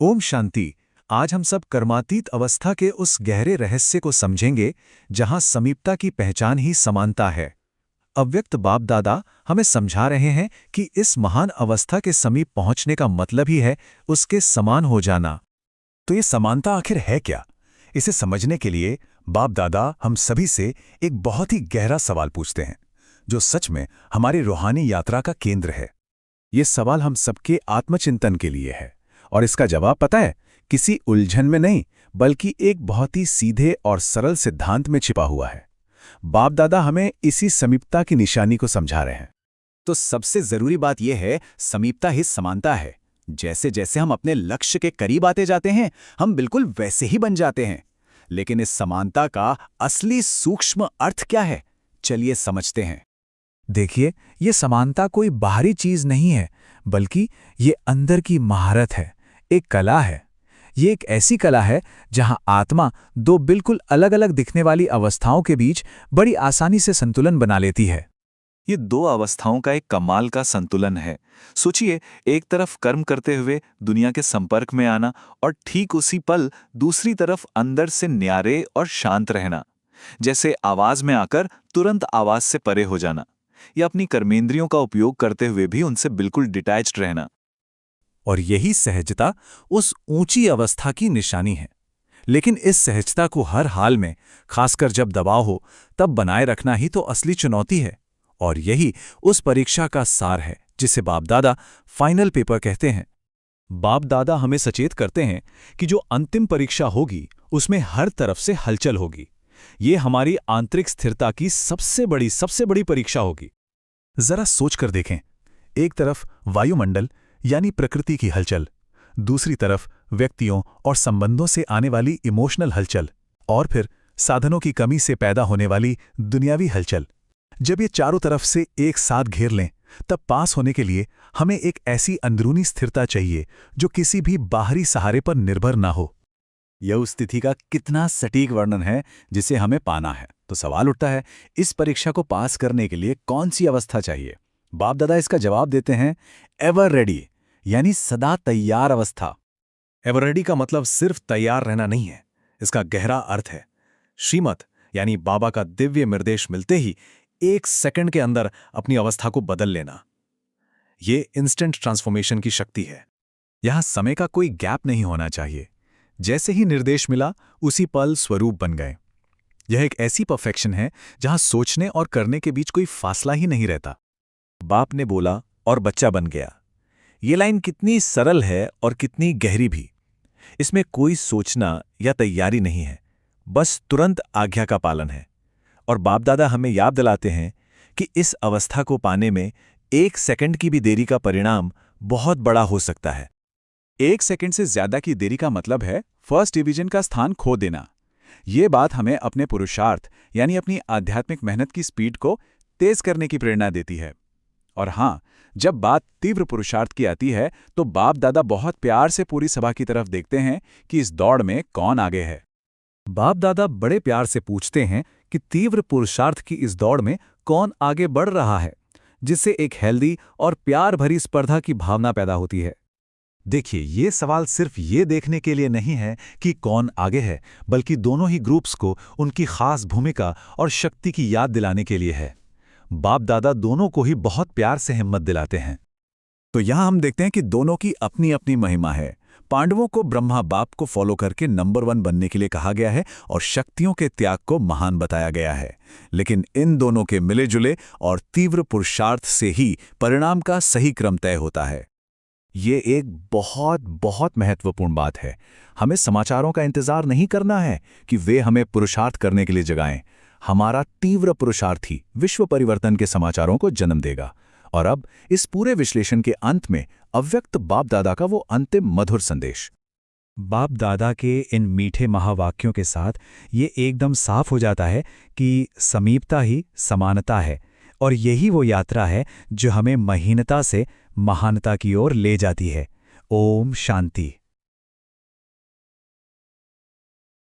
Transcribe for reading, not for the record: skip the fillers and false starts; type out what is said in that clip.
ओम शांति। आज हम सब कर्मातीत अवस्था के उस गहरे रहस्य को समझेंगे जहां समीपता की पहचान ही समानता है। अव्यक्त बाप दादा हमें समझा रहे हैं कि इस महान अवस्था के समीप पहुंचने का मतलब ही है उसके समान हो जाना। तो ये समानता आखिर है क्या? इसे समझने के लिए बाप दादा हम सभी से एक बहुत ही गहरा सवाल पूछते हैं, जो सच में हमारी रूहानी यात्रा का केंद्र है। ये सवाल हम सबके आत्मचिंतन के लिए है, और इसका जवाब पता है, किसी उलझन में नहीं, बल्कि एक बहुत ही सीधे और सरल सिद्धांत में छिपा हुआ है। बाप दादा हमें इसी समीपता की निशानी को समझा रहे हैं। तो सबसे जरूरी बात यह है, समीपता ही समानता है। जैसे जैसे हम अपने लक्ष्य के करीब आते जाते हैं, हम बिल्कुल वैसे ही बन जाते हैं। लेकिन इस समानता का असली सूक्ष्म अर्थ क्या है, चलिए समझते हैं। देखिए, ये समानता कोई बाहरी चीज नहीं है, बल्कि ये अंदर की महारत है, एक कला है। ये एक ऐसी कला है जहां आत्मा दो बिल्कुल अलग अलग दिखने वाली अवस्थाओं के बीच बड़ी आसानी से संतुलन बना लेती है। ये दो अवस्थाओं का एक कमाल का संतुलन है। सोचिए, एक तरफ कर्म करते हुए दुनिया के संपर्क में आना, और ठीक उसी पल दूसरी तरफ अंदर से न्यारे और शांत रहना। जैसे आवाज में आकर तुरंत आवाज से परे हो जाना, या अपनी कर्मेंद्रियों का उपयोग करते हुए भी उनसे बिल्कुल डिटैच्ड रहना। और यही सहजता उस ऊंची अवस्था की निशानी है। लेकिन इस सहजता को हर हाल में, खासकर जब दबाव हो, तब बनाए रखना ही तो असली चुनौती है। और यही उस परीक्षा का सार है जिसे बाप दादा फाइनल पेपर कहते हैं। बाप दादा हमें सचेत करते हैं कि जो अंतिम परीक्षा होगी उसमें हर तरफ से हलचल होगी। ये हमारी आंतरिक स्थिरता की सबसे बड़ी परीक्षा होगी। जरा सोचकर देखें, एक तरफ वायुमंडल यानी प्रकृति की हलचल, दूसरी तरफ व्यक्तियों और संबंधों से आने वाली इमोशनल हलचल, और फिर साधनों की कमी से पैदा होने वाली दुनियावी हलचल। जब ये चारों तरफ से एक साथ घेर लें, तब पास होने के लिए हमें एक ऐसी अंदरूनी स्थिरता चाहिए जो किसी भी बाहरी सहारे पर निर्भर ना हो। यह उस स्थिति का कितना सटीक वर्णन है जिसे हमें पाना है। तो सवाल उठता है, इस परीक्षा को पास करने के लिए कौन सी अवस्था चाहिए? बाप दादा इसका जवाब देते हैं, एवर रेडी, यानी सदा तैयार अवस्था। एवर रेडी का मतलब सिर्फ तैयार रहना नहीं है, इसका गहरा अर्थ है श्रीमत, यानी बाबा का दिव्य निर्देश मिलते ही 1 सेकंड के अंदर अपनी अवस्था को बदल लेना। ये इंस्टेंट ट्रांसफॉर्मेशन की शक्ति है। यहां समय का कोई गैप नहीं होना चाहिए। जैसे ही निर्देश मिला, उसी पल स्वरूप बन गए। यह एक ऐसी परफेक्शन है जहां सोचने और करने के बीच कोई फासला ही नहीं रहता। बाप ने बोला और बच्चा बन गया। ये लाइन कितनी सरल है और कितनी गहरी भी। इसमें कोई सोचना या तैयारी नहीं है, बस तुरंत आज्ञा का पालन है। और बाप दादा हमें याद दिलाते हैं कि इस अवस्था को पाने में 1 सेकंड की भी देरी का परिणाम बहुत बड़ा हो सकता है। 1 सेकंड से ज्यादा की देरी का मतलब है फर्स्ट डिवीजन का स्थान खो देना। ये बात हमें अपने पुरुषार्थ यानी अपनी आध्यात्मिक मेहनत की स्पीड को तेज करने की प्रेरणा देती है। और हां, जब बात तीव्र पुरुषार्थ की आती है, तो बाप दादा बहुत प्यार से पूरी सभा की तरफ देखते हैं कि इस दौड़ में कौन आगे है। बाप दादा बड़े प्यार से पूछते हैं कि तीव्र पुरुषार्थ की इस दौड़ में कौन आगे बढ़ रहा है, जिससे एक हेल्दी और प्यार भरी स्पर्धा की भावना पैदा होती है। देखिए, ये सवाल सिर्फ ये देखने के लिए नहीं है कि कौन आगे है, बल्कि दोनों ही ग्रुप्स को उनकी खास भूमिका और शक्ति की याद दिलाने के लिए है। बाप दादा दोनों को ही बहुत प्यार से हिम्मत दिलाते हैं। तो यहां हम देखते हैं कि दोनों की अपनी अपनी महिमा है। पांडवों को ब्रह्मा बाप को फॉलो करके नंबर 1 बनने के लिए कहा गया है, और शक्तियों के त्याग को महान बताया गया है। लेकिन इन दोनों के मिले जुले और तीव्र पुरुषार्थ से ही परिणाम का सही क्रम तय होता है। ये एक बहुत बहुत महत्वपूर्ण बात है। हमें समाचारों का इंतजार नहीं करना है कि वे हमें पुरुषार्थ करने के लिए जगाएं। हमारा तीव्र पुरुषार्थ ही विश्व परिवर्तन के समाचारों को जन्म देगा। और अब इस पूरे विश्लेषण के अंत में अव्यक्त बाप दादा का वो अंतिम मधुर संदेश। बाप दादा के इन मीठे महावाक्यों के साथ ये एकदम साफ हो जाता है कि समीपता ही समानता है, और यही वो यात्रा है जो हमें महीनता से महानता की ओर ले जाती है। ओम शांति।